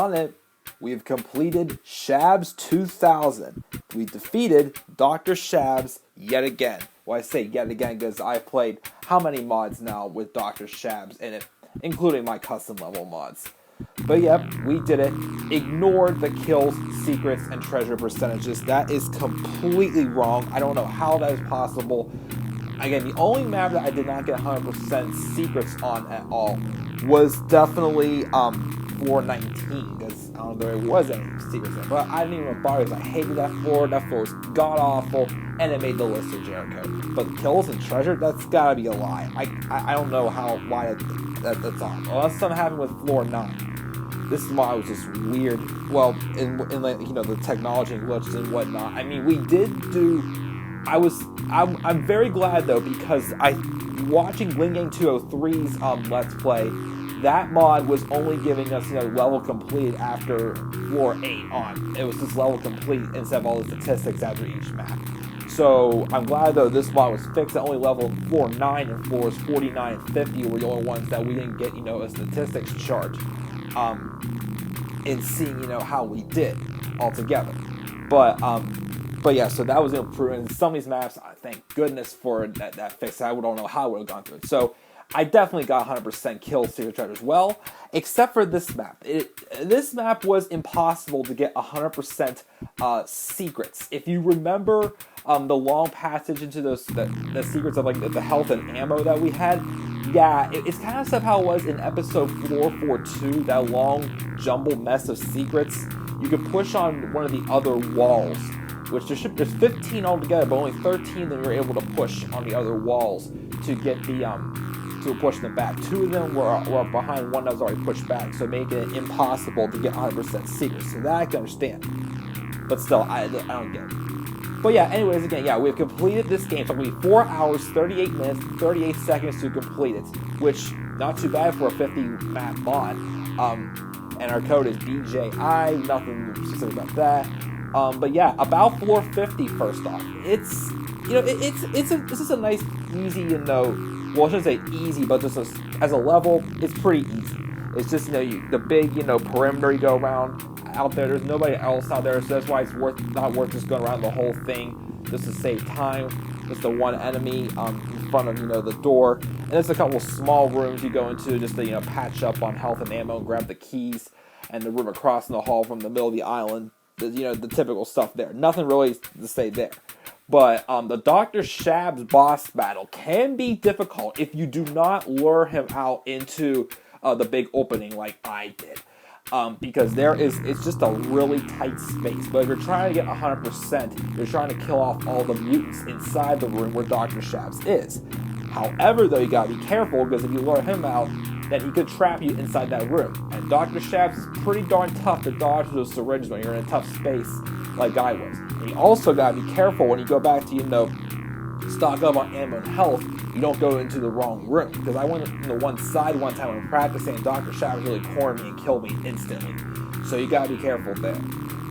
done it. We've completed Schabbs 2000. We defeated Dr. Schabbs yet again. Well, I say yet again because I've played how many mods now with Dr. Schabbs in it, including my custom level mods. But yep, we did it. Ignored the kills, secrets, and treasure percentages. That is completely wrong. I don't know how that is possible. Again, the only map that I did not get 100% secrets on at all was definitely floor 19, because I don't know if there was any secrets in it, but I didn't even bother because I hated that floor. That floor was god-awful, and it made the list of Jericho. But kills and treasure, that's gotta be a lie. I don't know why that's on. Unless something happened with floor 9. This mod was just weird. Well, in like, you know, the technology and glitches and whatnot. I mean, we did do... I'm very glad though, because watching Linggang 203's Let's Play, that mod was only giving us, you know, level complete after floor 8 on. It was just level complete instead of all the statistics after each map. So I'm glad though this mod was fixed. It only leveled floor 9 and floors 49 and 50 were the only ones that we didn't get, you know, a statistics chart in seeing, you know, how we did altogether. But yeah, so that was an improvement. Some of these maps, thank goodness for that fix. I don't know how I would have gone through it. So I definitely got 100% kill secret treasure as well, except for this map. This map was impossible to get 100% secrets. If you remember the long passage into the secrets of like the health and ammo that we had, yeah, it's kind of stuff how it was in episode 442, that long jumbled mess of secrets. You could push on one of the other walls, which there's 15 altogether, but only 13 that you're able to push on the other walls to get the to push them back. 2 of them were behind one that was already pushed back, so making it impossible to get 100% secrets. So that I can understand, but still, I don't get it. But yeah, anyways, again, yeah, we've completed this game. It took me 4 hours, 38 minutes, 38 seconds to complete it, which not too bad for a 50 map mod. And our code is BJI. Nothing specific about that. But yeah, about floor 50. First off, it's, you know, this is a nice, easy, you know, well, I shouldn't say easy, but just as a level, it's pretty easy. It's just, you know, the big, you know, perimeter you go around out there. There's nobody else out there, so that's why it's not worth just going around the whole thing just to save time. Just the one enemy in front of, you know, the door, and there's a couple small rooms you go into just to, you know, patch up on health and ammo and grab the keys, and the room across in the hall from the middle of the island. You know, the typical stuff there. Nothing really to say there. But the Dr. Schabbs boss battle can be difficult if you do not lure him out into the big opening like I did. Because it's just a really tight space. But if you're trying to get 100%, you're trying to kill off all the mutants inside the room where Dr. Schabbs is. However, though, you gotta be careful, because if you lure him out, then he could trap you inside that room. And Dr. Schabbs is pretty darn tough to dodge those syringes when you're in a tough space like I was. And you also gotta be careful when you go back to, you know, stock up on ammo and health, you don't go into the wrong room. Because I went in the one side one time when practicing, and Dr. Schabbs really cornered me and killed me instantly. So you gotta be careful there.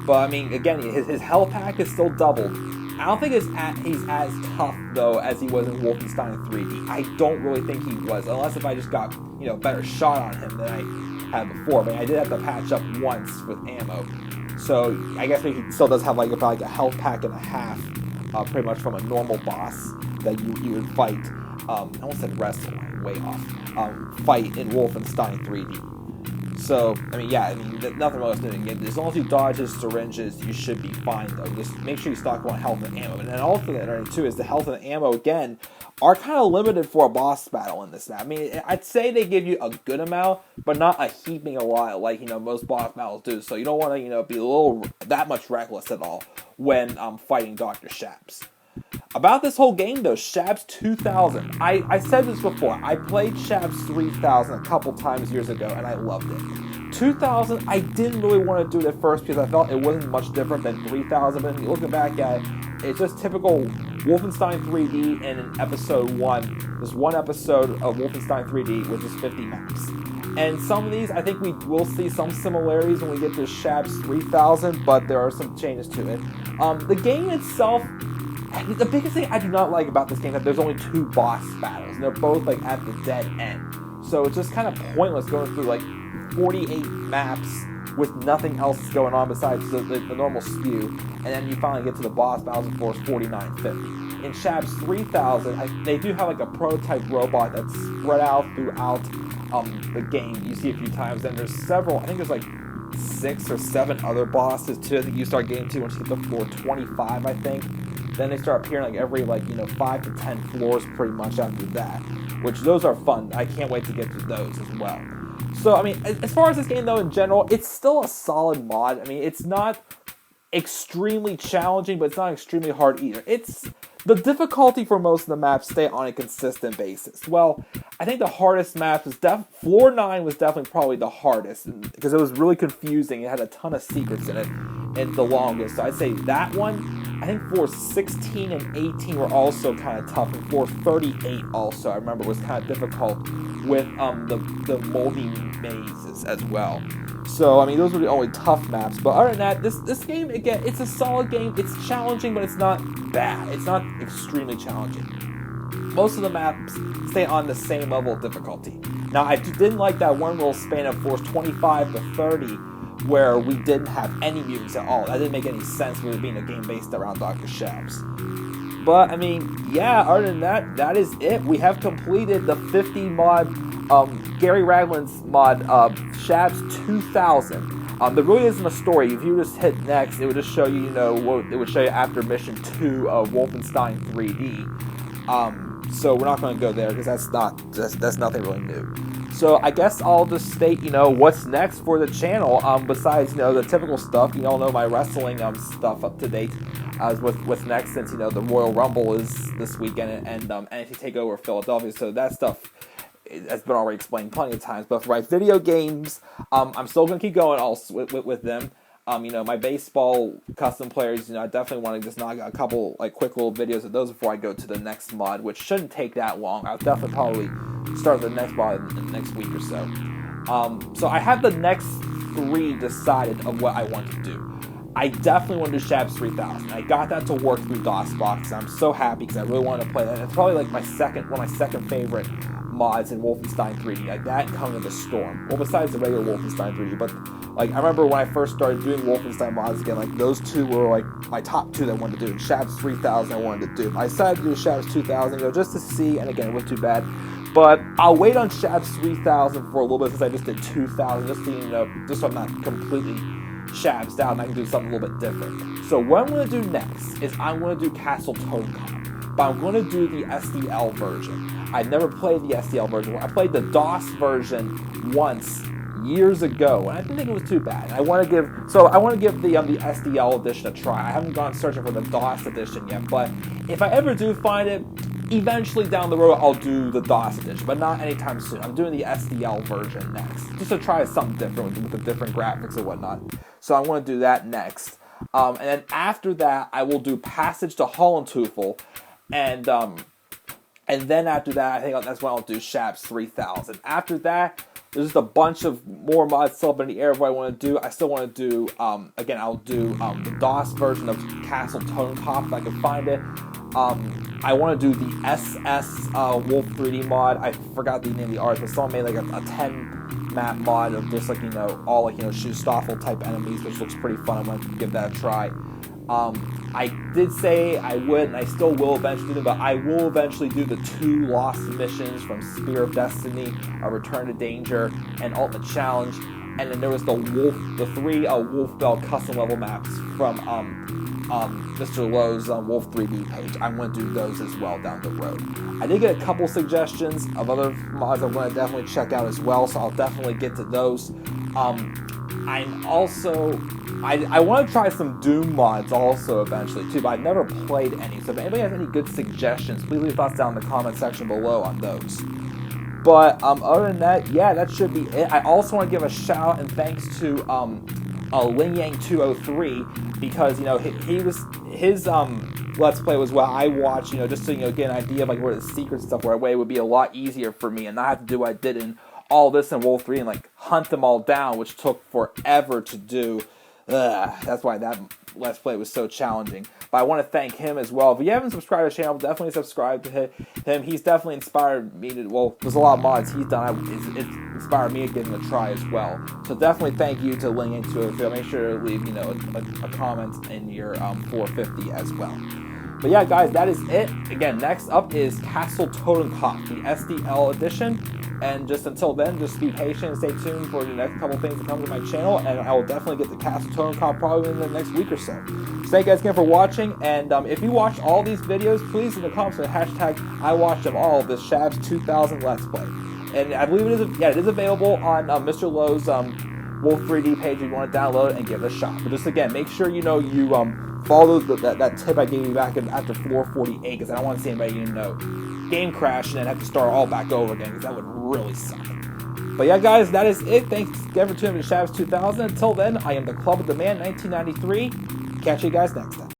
But I mean, again, his health pack is still doubled. I don't think he's as tough, though, as he was in Wolfenstein 3D. I don't really think he was, unless if I just got, you know, better shot on him than I had before. But I did have to patch up once with ammo. So I guess maybe he still does have like about a health pack and a half, pretty much from a normal boss that you would fight. I almost said wrestle, way off. Fight in Wolfenstein 3D. So, I mean, yeah, nothing really else to do in the game. As long as you dodge his syringes, you should be fine, though. Just make sure you stock up on health and ammo. And then also the other thing, too, is the health and ammo, again, are kind of limited for a boss battle in this map. I mean, I'd say they give you a good amount, but not a heaping a lot like, you know, most boss battles do. So you don't want to, you know, be that much reckless at all when fighting Dr. Schabbs. About this whole game, though, Schabbs 2000. I said this before. I played Schabbs 3000 a couple times years ago, and I loved it. 2000, I didn't really want to do it at first because I felt it wasn't much different than 3000, but looking back at it, it's just typical Wolfenstein 3D, and in episode 1, there's one episode of Wolfenstein 3D, which is 50 maps. And some of these, I think we will see some similarities when we get to Schabbs 3000, but there are some changes to it. The game itself, the biggest thing I do not like about this game is that there's only 2 boss battles, and they're both like at the dead end. So it's just kind of pointless going through like 48 maps with nothing else going on besides the normal spew, and then you finally get to the boss battles of Force 4950. In Schabbs 3000, they do have like a prototype robot that's spread out throughout the game. You see a few times, and there's several, I think there's like 6 or 7 other bosses too. I think you start getting to once you get to floor 25, I think. Then they start appearing like every 5 to 10 floors pretty much after that, which those are fun. I can't wait to get to those as well. So I mean, as far as this game though in general, it's still a solid mod. I mean, it's not extremely challenging, but it's not extremely hard either. It's the difficulty for most of the maps stay on a consistent basis. Well, I think the hardest map was floor 9 was definitely probably the hardest because it was really confusing. It had a ton of secrets in it, and the longest. So I'd say that one. I think floors 16 and 18 were also kind of tough, and floor 38 also, I remember, was kind of difficult with the moldy mazes as well. So, I mean, those were the only tough maps. But other than that, this game, again, it's a solid game. It's challenging, but it's not bad. It's not extremely challenging. Most of the maps stay on the same level of difficulty. Now, I didn't like that one little span of floors 25 to 30, where we didn't have any mutants at all. That didn't make any sense with it being a game based around Dr. Schabbs. But, I mean, yeah, other than that, that is it. We have completed the 50 mod, Gary Ragland's mod, Schabbs 2000. There really isn't a story. If you just hit next, it would just show you, it would show you after mission 2 of Wolfenstein 3D. So we're not going to go there because that's nothing really new. So I guess I'll just state, what's next for the channel, besides, the typical stuff. You all know my wrestling stuff up to date, as what's next, since, the Royal Rumble is this weekend, and NXT TakeOver Philadelphia, so that stuff has been already explained plenty of times. But for my video games, I'm still going to keep going also with them. My baseball custom players, I definitely want to just knock out a couple, quick little videos of those before I go to the next mod, which shouldn't take that long. I'll definitely probably start the next mod in the next week or so. So I have the next 3 decided of what I want to do. I definitely want to do Schabbs 3000. I got that to work through DOSBox. I'm so happy because I really wanted to play that. It's probably one of my second favorite mods in Wolfenstein 3D, like that and Coming to the Storm. Well, besides the regular Wolfenstein 3D, but I remember when I first started doing Wolfenstein mods again, those 2 were my top 2 that I wanted to do. Schabbs 3000 I wanted to do. I decided to do Schabbs 2000, just to see, and again, it wasn't too bad. But I'll wait on Schabbs 3000 for a little bit since I just did 2000, just so I'm not completely Schabbs down and I can do something a little bit different. So what I'm going to do next is I'm going to do Castle Tonecop, but I'm going to do the SDL version. I've never played the SDL version. I played the DOS version once years ago, and I didn't think it was too bad. I want to give the SDL edition a try. I haven't gone searching for the DOS edition yet, but if I ever do find it, eventually down the road I'll do the DOS edition, but not anytime soon. I'm doing the SDL version next, just to try something different with the different graphics and whatnot. So I want to do that next, and then after that I will do Passage to Hollentufel, and then after that, I think that's when I'll do Schabbs 3000. After that, there's just a bunch of more mods still up in the air of what I want to do. I still want to do, again, I'll do the DOS version of Castle Tonecop if I can find it. I want to do the SS Wolf 3D mod. I forgot the name of the artist, but someone made a 10 map mod of just all Schustoffel type enemies, which looks pretty fun. I want to give that a try. I did say I would, and I still will eventually do them, but I will eventually do the 2 lost missions from Spear of Destiny, Return to Danger, and Ultimate Challenge, and then there was the 3 Wolf Bell custom level maps from Mr. Lowe's Wolf 3D page. I'm going to do those as well down the road. I did get a couple suggestions of other mods I want to definitely check out as well, so I'll definitely get to those. I'm also... I want to try some Doom mods also eventually too, but I've never played any. So if anybody has any good suggestions, please leave thoughts down in the comment section below on those. But other than that, yeah, that should be it. I also want to give a shout out and thanks to Ling Yang 203 because his Let's Play was what I watched, just so get an idea of where the secrets and stuff were. Away would be a lot easier for me and not have to do what I did in all this in Wolf 3 and hunt them all down, which took forever to do. That's why that Let's Play was so challenging. But I want to thank him as well. If you haven't subscribed to the channel, definitely subscribe to him. He's definitely inspired me to, there's a lot of mods he's done. It's inspired me to give them a try as well. So definitely thank you to Ling into it. So make sure to leave a comment in your 450 as well. But yeah, guys, that is it. Again, next up is Castle Totenkopf, the SDL edition. And just until then, just be patient and stay tuned for the next couple things that come to my channel. And I will definitely get the Castle Totenkopf probably in the next week or so. So thank you guys again for watching. And if you watched all these videos, please in the comments with hashtag I watched them all, this Schabbs 2000 Let's Play. And I believe it is available on Mr. Lowe's Wolf 3D page if you want to download it and give it a shot. But just again, make sure you follow that tip I gave you back after 448, because I don't want to see anybody game crash and then have to start all back over again, because that would really suck. But yeah, guys, that is it. Thanks again for tuning in to Schabbs 2000. Until then, I am the Club of the Man 1993. Catch you guys next time.